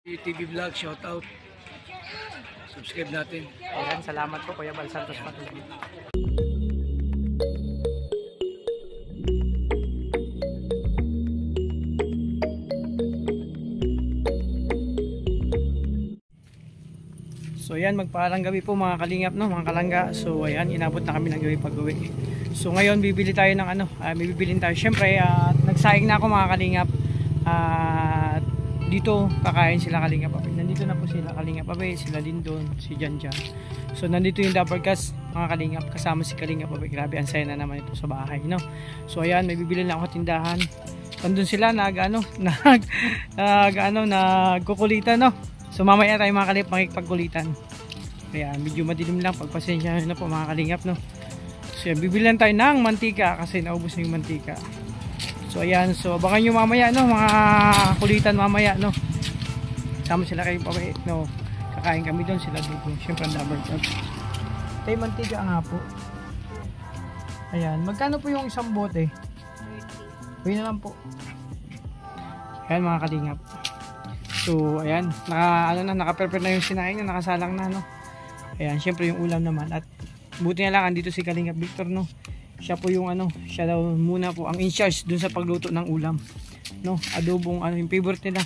TV Vlog, shout out. Subscribe natin. Ayan, salamat po Kuya Bal Santos Patuloy. So ayan, magpaalang gabi po mga kalingap, no, mga kalangga. So ayan, inabot na kami ng gabi pag-uwi. So ngayon bibili tayo ng bibilin tayo. Syempre, nagsaing na ako mga kalingap. Dito kakain sila Kalingap Abe. Nandito na po sila Kalingap Abe, sila Lindon, si Janjan. So nandito yung Dabarkas mga Kalingap, kasama si Kalingap Abe. Grabe, ang saya na naman ito sa bahay, no. So ayan, may bibili lang ako tindahan. Nandun sila nagkukulitan, no. So mamaya tayo mga Kalingap makikipagkulitan. Kaya medyo madilim lang, pagpasensyahan na po mga Kalingap, no. So yan, bibili lang tayo ng mantika kasi naubos na yung mantika. So ayan, so abangan nyo mamaya, no, mga kulitan mamaya, no. Sama sila kayo pabait, no. Kakain kami doon, sila dito. Siyempre ang Dabarkas. Tayo mantika nga po. Ayan, magkano po yung isang bote? Huwag na lang po. Ayan mga Kalingap. So ayan, naka-prepare na yung sinaing na, nakasalang na, no. Ayan, siyempre yung ulam naman. At buti na lang andito si Kalingap Victor, no. Siya po yung siya daw muna po ang in charge dun sa pagluto ng ulam, no. Adobong yung favorite nila,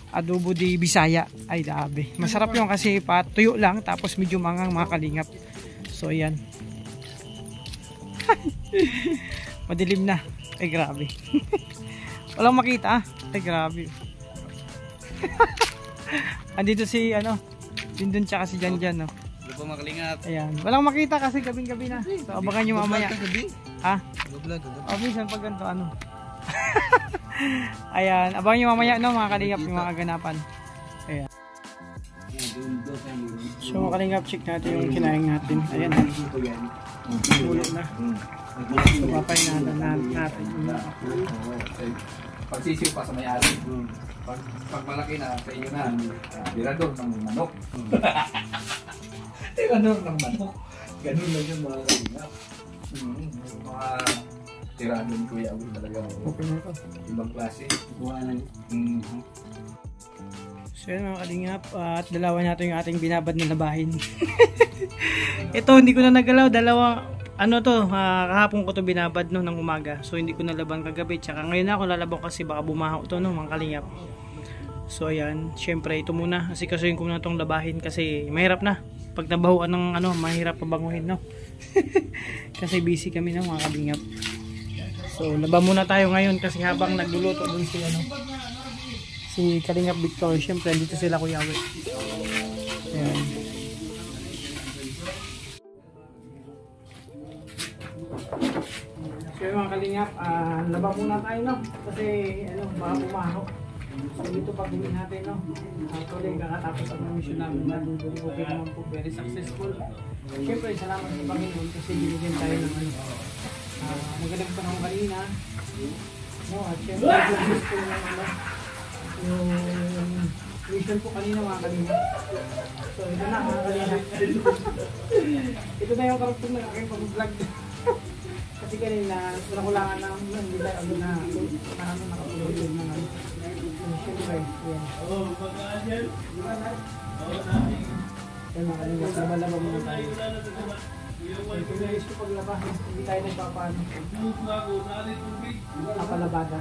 adobo di Bisaya. Ay grabe, masarap yung kasi patuyo lang tapos medyo mangang mga Kalingap. So ayan. Madilim na, ay grabe. Walang makita, ay grabe. Andito si Lindon tsaka si Janjan, no. Ano po mga Kalingap? Ayan, walang makita kasi gabing-gabi na. So abangan nyo mamaya. Ha? Minsan pag ganito Ayan, abangan nyo mamaya, no, mga Kalingap, yung mga ganapan. Ayan. So mga Kalingap, check natin yung kinain natin. Ayan, ulit na. So papay natin. Pagsisiw pa sa may-ari. Pag malaki na sa inyo na, tirador ng manok. Tirador ng manok. Ganun lang yung mga Kalingap. Mga tirador ni Kuya Abu talaga. Okay na ito. Ibang klase. So yun mga Kalingap, at dalawa natin yung ating binabad na labahin. Ito hindi ko na nagalaw, kahapon ko to binabad, no, ng umaga. So hindi ko nalaban kagabi, tsaka ngayon ako lalabang kasi baka bumaho to, no, mga Kalingap. So ayan, syempre ito muna kasi kasuyin ko na itong labahin kasi mahirap na pag nabahuan ng mahirap pabanguhin, no. Kasi busy kami, no, mga Kalingap. So laba muna tayo ngayon kasi habang nagluluto dun si Kalingap Victor, syempre dito sila Kuya Awe. Ayan. So mga Kalingap, laba muna tayo, no, kasi baka bumaho. So dito pag gawin natin, no, tuloy kakatapos ang mission namin na okay naman po, very successful. Siyempre salamat sa Panginoon kasi binigyan tayo ng magandang panahon kanina, no, at siyempre successful naman yung mission po kanina mga Kalingap. So ito na mga Kalingap. Ito na yung karapong na aking pag-vlog. Kasi kanina nakulangan na hindi tayo nakapulog yun naman. Siyempre, yan. Yan mga Kalingap, laban-laban muna tayo. So ito ko paglaba, hindi tayo nagpapaano. Napalabada.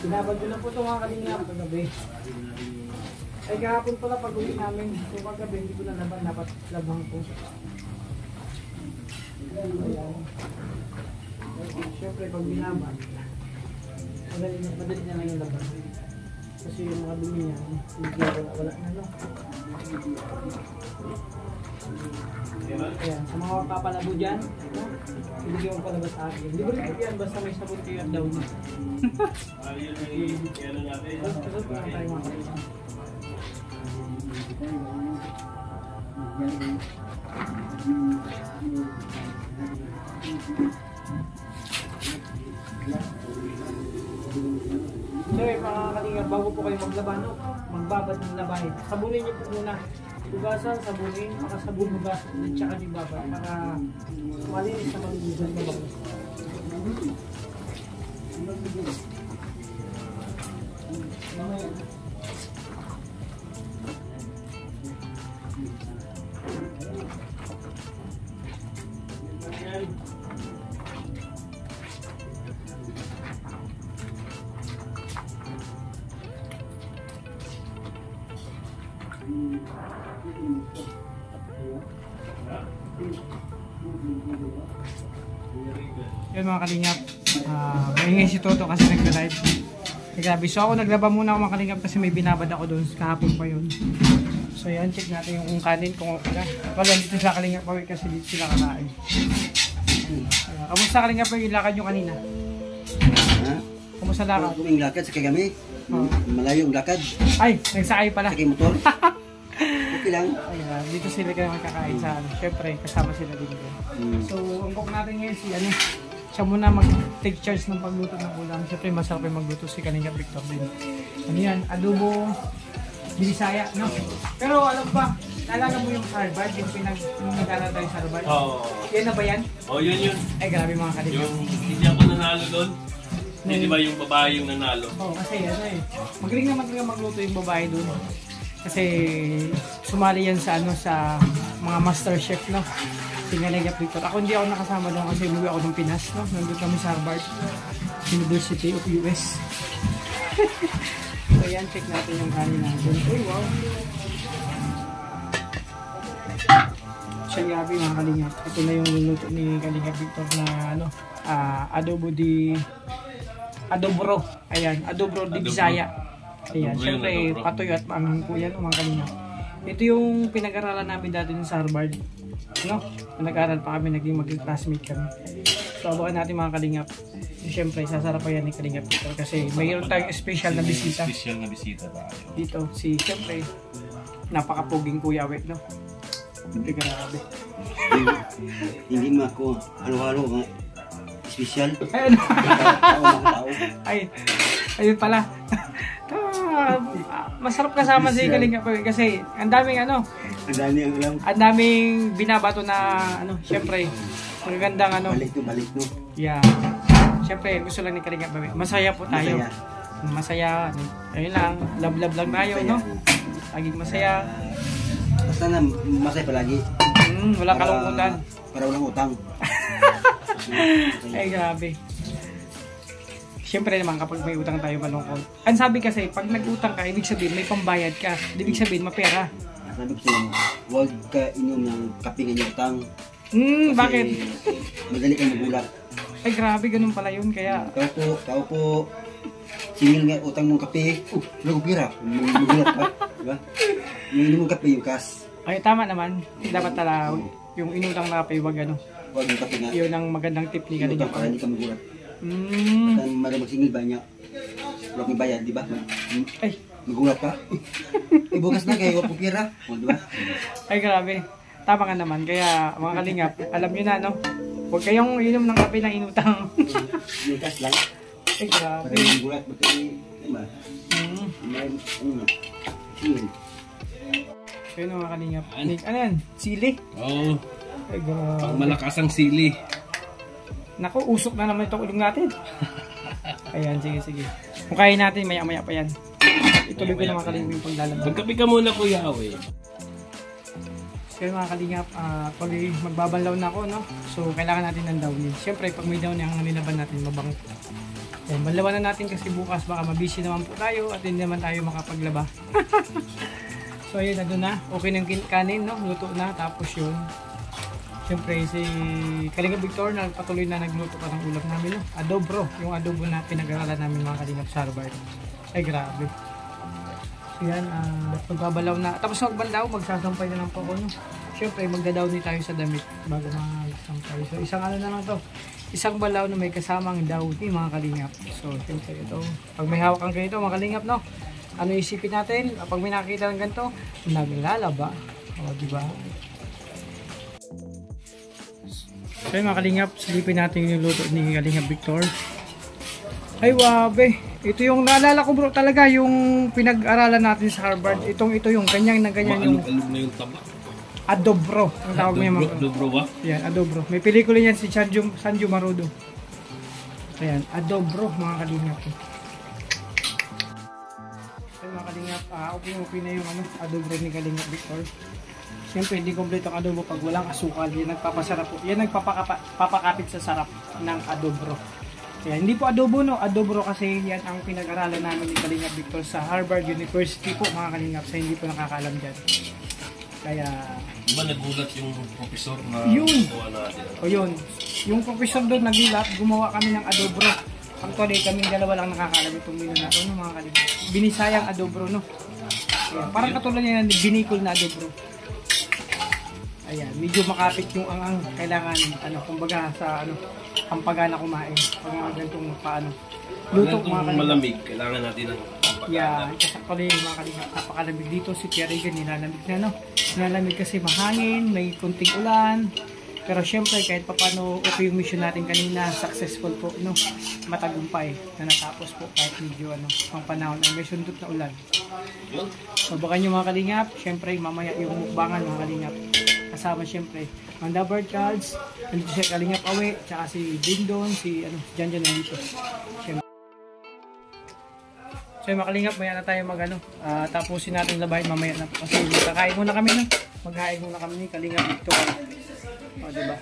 Binabad ko lang po ito mga Kalingap kagabi. Ay kahapon pala pag-uwi namin. So kagabi hindi ko na laban, dapat labang ko. Ayan. Siyempre pag binabad, madali na lang yung laban. Kasi yung mga dumi niya, hindi wala na, no. Ayan, sa mga papalabo dyan, no? Hindi ko magpalabas sa akin. Hindi ko rin yan, basta may sabon kayo at daw niya. Kasot ko lang tayo mga Kalingap. So mga Kalingap, bago po kayo maglaba, no, magbabad ng labay, sabunin niyo po muna. Hugasan, sabunin, makasabon, hugasan, at saka yung babad para malinis na malubusan na bangus. Yun mga kalingap, maingay si Toto kasi nagla-live. Grabe, so ako naglaba muna ako mga kalingap kasi may binabad ako doon, kahapon pa yun. So yan, check natin yung kanin kung okay na. Wala dito sa kalingap pa kasi dito sila kakain. Kamusta kalingap pa yung lakad nyo kanina? Ha? Kamusta lakad? Kung yung lakad sa kagami, malayo yung lakad. Ay, nagsakay pala. Sakay motor. Okay lang. Ayan, dito sila kayo magkakain sa ano. Siyempre, kasama sila dito. So, ang cook natin ngayon si ano, siya muna mag-take charge ng pagluto ng ulam. Siyempre, masarap yung magluto si Kalinga Victor din. Ano yan? Adobo Binisaya, no? Pero alam ba, naalala mo yung Harvard, yung nag-aaral tayo sa Harvard? Oo. Yan na ba yan? Oh, yun. Ay, grabe mga Kalinga. Yung hindi ako nanalo doon. Hindi ba yung babae yung nanalo? Oo, kasi ano eh. Magaling naman talaga magluto yung babae doon. Kasi sumali yan sa ano sa mga master chef, no? Kalinga Victor. Ako hindi ako nakasama doon kasi umuwi ako ng Pinas, no? Nandun kami sa Harvard University of US. So yan, check natin yung kanin natin. Uy, wow! Siya grabe mga kalingap. Ito na yung luto ni Kalinga Victor na ano, adobo adobro. Ayan, adobro di Bisaya. Ayan, syempre patoy at maanghang po yan mga kalingap. Ito yung pinag-aralan namin dati sa Harvard. No? Nag-aral pa kami, naging mag-classmate kami. So abangan natin mga kalingap. Siyempre, sasarap pa yan ni Kalinga Victor kasi mayroon tayong special na bisita. Special na bisita tayo. Dito, siyempre, napakapuging Kuya Wet, no? Hindi grabe. Hindi mo ako halo-halo nga. Special. Ayun. Tao. Ayun pala. Masarap kasama si Kalinga Victor kasi ang daming ano, Ang dami ang alam. ang daming binabato na ano, siyempre, magagandang ano. Balik no. Yeah. Siyempre, gusto lang ni Kalinga Victor. Masaya po tayo. Masaya. Ayun lang, love lang tayo, no? Laging masaya. Basta na masaya palagi. Wala kalungkutan. Para walang utang. Ay, grabe. Siyempre naman kapag may utang tayo malungkot. Ang sabi kasi, pag nag-utang ka, ibig sabihin may pambayad ka. Ibig sabihin mapera. Sabi ko sa'yo, huwag ka inom ng kape ng utang. Bakit? Madali kang magulat. Ay, grabe, ganun pala yun. Kaya, Tao po, singil nga utang mong kape. Lago pira. Magulat ka. Diba? Yung inom mong kape, yung kas. ay, tama naman. Dapat tala, yung inutang na kape, wag ano. Huwag yung kape nga. Yun ang magandang tip ni Kalinga Utang para hindi ka magulat. Mm. Kan marang magsingil ba niya? Huwag may bayad, di ba? Ay, Magulat ka. Bukas na kayo, huwag pira. O, di ba? ay, grabe. Tama ka naman. Kaya, mga Kalingap, alam nyo na, no? Huwag kayong inom ng kape na inutang. Yung kas lang. Ay, grabe. Para hindi magulat. Di ba? Singil. Kaya mga Kalingap. Ano yan? Sili? Oo. Ay, grabe. Pang malakas ang sili. Naku, usok na naman itong uling natin. Ayan, sige. Kung kaya natin, maya-maya pa yan. Ituloy ko na mga Kalingap yung paglalabas. Magkape ka muna Kuya Awe. Kaya mga Kalingap, pag magbabanlaw na ako, no? So, kailangan natin ng downy. Siyempre, pag may downy, ang nilaban natin, mabango. Ayan, banlawan na natin kasi bukas baka mabisi naman po tayo at hindi naman tayo makapaglaba. So, ayun, nandun na. Okay na yung kanin, no? Luto na. Tapos yun. Siyempre, si Kalinga Victor patuloy na nagluto pa ng ulam namin, no? Adobro. Yung adobo na pinag-aralan namin mga Kalingap sa Harvard. Ay, grabe. So, yan, pagbabalaw na. Tapos magbandaw, magsasampay na lang po ako, no? Siyempre, magdadaw din tayo sa damit bago magsampay. So, isang ano na lang to. Isang balaw na may kasamang daw ni mga Kalingap. So, siyempre, ito. Pag may hawak kang ganito, mga Kalingap, no? Ano isipin natin? Pag may nakikita ng ganito, naglalaba. O, diba? So, mga Kalingap, silipin natin yung luto ni Kalingap Victor. Ay, wabe. Ito yung naalala ko bro talaga, yung pinag-aralan natin sa Harvard. Ito yung ganyan na ganyan yung Maalog na yung taba. adobro. Ang tawag niya mga. Adobro ba? Yan, adobro. May pelikula yan si Sanju Marudo. Ayan, adobro mga Kalingap. So, mga Kalingap, okay na yung adobro ni Kalingap Victor. Siyempre, hindi kompleto ang adobo pag walang asukal. Yan nagpapasarap po. Yan nagpapakapit sa sarap ng adobro. Kaya hindi po adobo no, adobro kasi yan ang pinag-aralan namin ni Kalingap Victor sa Harvard University po mga Kalingap, sa hindi po nakakaalam dyan. Kaya Di ba nagulat yung professor na Yun. gawa natin? o yun, yung professor doon nagulat, gumawa kami ng adobro. Actually kaming dalawa lang nakakaalam itong menu na ito no, mga Kalingap. Binisayang adobro no. Ayan, parang katulad yan, binikol na adobro. Ayan, medyo makapit yung ang kailangan ano, kumbaga sa ano, pampagana kumain. Pag mga ganitong paano. Luto mga Kalingap. Malamig, kailangan natin ng pampagana. Yeah, kasi actually mga Kalingap, napakalamig dito. Si Pierre Regan, nilalamig na no. Nilalamig kasi mahangin, may kunting ulan. Pero syempre kahit papano okay yung mission natin kanina, successful po no. Matagumpay na natapos po kahit medyo ano, pang panahon ay may sundot na ulan. Sabakan nyo mga Kalingap, syempre mamaya yung mukbangan mga Kalingap. Kasama syempre ang The Bird Cards, nandito si Kalingap Awe, tsaka si Dindon, si ano, si Janjan nandito. Syempre. So mga Kalingap, maya na tayo mag ano, tapusin natin labahin mamaya na po. Kasi magkakain muna kami no. Maghain muna kami ni Kalingap Victor. O diba?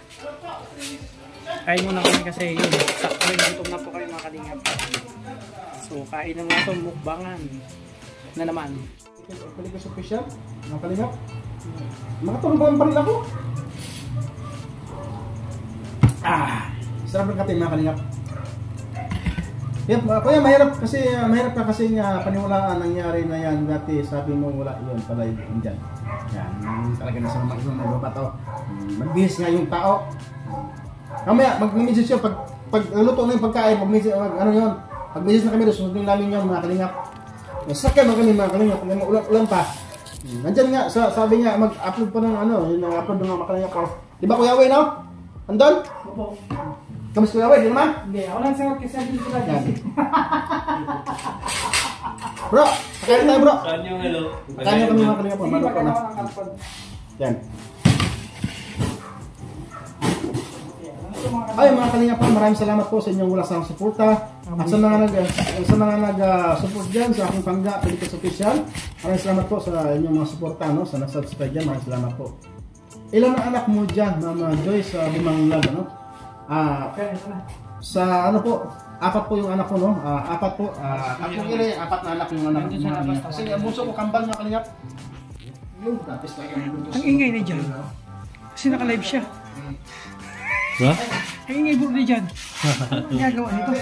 Kain muna kami kasi yun, sakto rin gutom na po kayo mga Kalingap. So kain na nga ito, mukbangan na naman. Kalingap official, mga Kalingap. Makatulong pa rin ako. Sarap ng kape mga Kalingap. Kuya, mahirap ka kasi paniwalaan nangyari na yan. Dati sabi mo wala yun pala yun dyan. Yan, talaga nasa mga ibang magbabato. Magbihis nga yung tao. Mamaya, mag-message siya pag luto na yung pagkain, mag-message, ano yun. Pag-message na kami doon, sunod namin yun mga Kalingap. Nasakyan kami mga Kalingap, ulan pa. Nandyan nga, sabi niya, mag-upload pa ng ano, yung upload ng mga Kalingap ko. Di ba Kuya Way, no? Andon? Opo. Kamus Kuya Way, di naman? Hindi, ako lang sa kasi hindi ko Yan. Bro, pakain tayo bro. Saan yung hello? Pakain kami mga Kalingap, manok ko na. Yan. Ay mga Kalingap, maraming salamat po sa inyong walang sawang suporta. At sa mga nag-support dyan sa aking Pangga Pilipinas Official, maraming salamat po sa inyong mga suporta, no? Sa nag-subscribe dyan, maraming salamat po. Ilan ang anak mo dyan, Mama Joyce, sa Bumanglag, ano? Sa ano po, 4 po yung anak ko, no? 4 po. Ako kiri, 4 na anak yung anak ko. Kasi ang bunso ko kambal mga Kalingap. Yung tapos talaga ng bunso. ang ingay na dyan. Kasi naka-live siya. Ha? Ang ingay bro na dyan. Ang gagawa nito.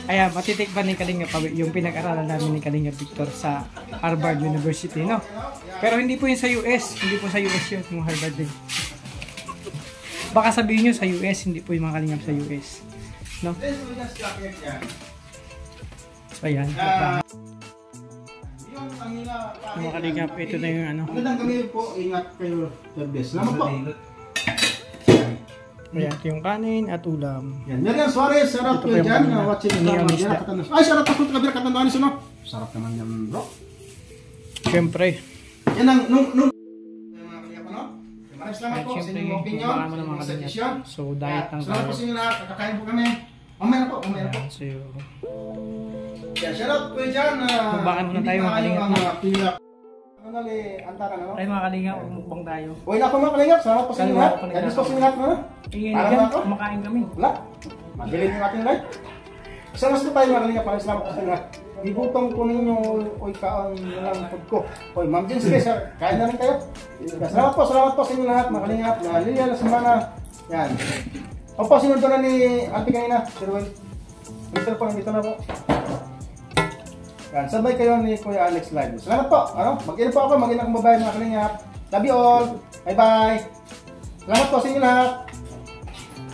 Ayan, matitikpan ni Kalingap Awe yung pinag-aralan namin ni Kalingap Victor sa Harvard University, no? Pero hindi po yun sa US. Hindi po sa US yun, yung Harvard din. Baka sabihin nyo sa US, hindi po yung mga Kalingap sa US. No? So ayan. Yung mga Kalingap, ito na yung ano. Magandang gabi po, ingat kayo. Salamat po. Ayan, ito yung kanin at ulam. Yan, Miriam Suarez, sarap Ito po pa yung dyan. kanina. Watching Ini ang ito. isda. Ay, sarap ako ito kabila katandaan niyo, no? Sarap naman yan, bro. Siyempre. Yan ang, nung maraming salamat At po sa siyempre, inyong opinion. baka mo naman sa Kalingap. decision. So, diet lang Salamat po tayo. sa inyo lahat. Kakakain po kami. Mamaya na po, mamaya na po. So, Yan, shoutout po dyan. Magbakan muna tayo, mga Kalingap, no? Pila. Ano nali, antaran, ano? ay mga Kalingap, umukbang tayo. Uy na po mga Kalingap. Salamat po sa inyo lahat. Kalingap. God bless po sa inyo lahat, no? Ingay na Parang dyan, ako? kumakain kami. Wala. Magaling yung ating life. Salamat po tayo mga Kalingap. Maraming salamat po sa inyo lahat. Ibutong ko ninyo, oy kaon lang food ko. Oy, Ma'am Jen, sige sir, kain na rin kayo. Salamat po sa inyo lahat, mga Kalingap. Na Lilia na semana. Yan. Opo, sinunod na ni Auntie kanina, Sir Will. Mr. po, nandito na po. Yan, sabay kayo ni Kuya Alex Live. Salamat po. Ano? Mag-ina po ako, mag-ina akong babae mga Kalingap. Love you all. Bye-bye. Salamat po sa inyo lahat.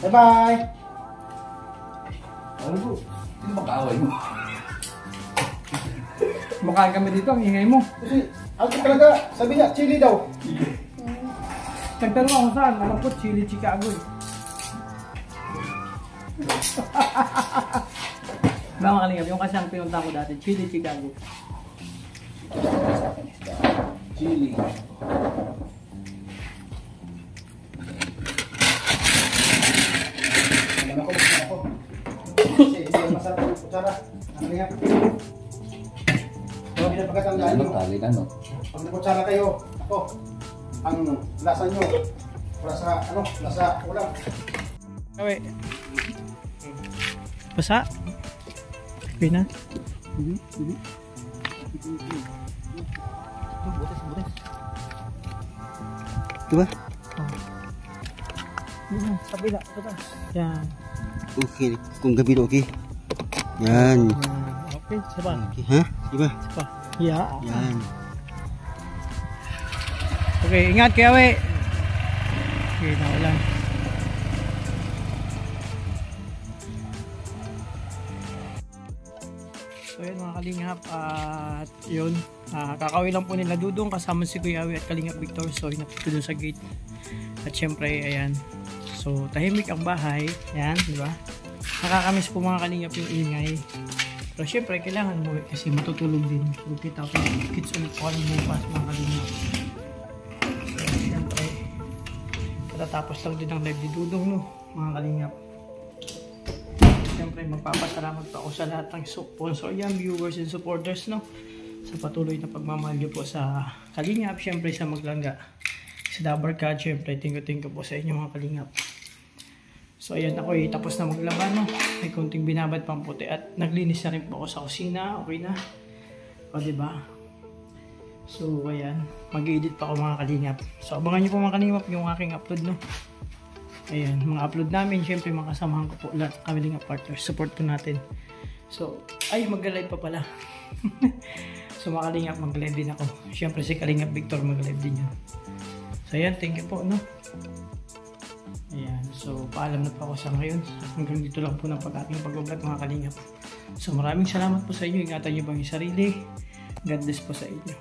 Bye-bye. Ano po? Sino mag-aaway mo? Kumakain kami dito, ang ingay mo. Kasi, ako talaga, sabi niya, chili daw. Nagtanong ako saan, alam ko, Chili Chicago eh. Ba mga Kalingap, yung kasi ang pinunta ko dati, Chili Chicago. Chili. Alam ako. Kasi hindi masarap yung kutsara. Ano yan? Pero pinapagkatandaan nyo. Ano? Pag nakutsara kayo, ako, ang lasa nyo, lasa ulam. Kawe. Basa? Okay na? Diba? Kabila. Yan. Okay, kung gabi na okay. Yan. Okay, siapa? Okay, ha? Diba? Siapa? Ya. Yan. Okay, ingat kayo, we. Okay, naulan. So yun mga kalingap, at yun, kakawin lang po nila Dudong kasama si Kuya Awi at Kalingap Victor. So inapito dun sa gate. At syempre, ayan. So tahimik ang bahay. Ayan, di ba? Nakakamiss po mga kalingap yung ingay. Pero syempre, kailangan mo kasi matutulog din. So kita ko, kids ulit po kami bukas mga kalingap. So syempre, katatapos lang din ang live ni Dudong, no? Mga kalingap. Siyempre magpapasalamat pa ako sa lahat ng sponsor yan, viewers and supporters, no, sa patuloy na pagmamahal nyo po sa Kalingap, siyempre sa Maglangga, sa Dabarcad, siyempre thank you po sa inyo mga Kalingap. So ayan, ako tapos na maglaba, no, may konting binabad pang puti at naglinis na rin po ako sa kusina, okay na, o diba? So ayan, mag-edit pa ako mga Kalingap. So abangan nyo po mga Kalingap yung aking upload, no. Ayan, mga upload namin, syempre mga kasamahan ko po lahat kami mga partners, support po natin. So, ay mag-live pa pala. So mga Kalingap, mag-live din ako. Syempre si Kalingap Victor mag-live din yun. So ayan, thank you po, no. Ayan, so paalam na po ako sa ngayon. Hanggang dito lang po ng aking pag-vlog mga Kalingap. So maraming salamat po sa inyo, ingatan nyo bang yung sarili. God bless po sa inyo.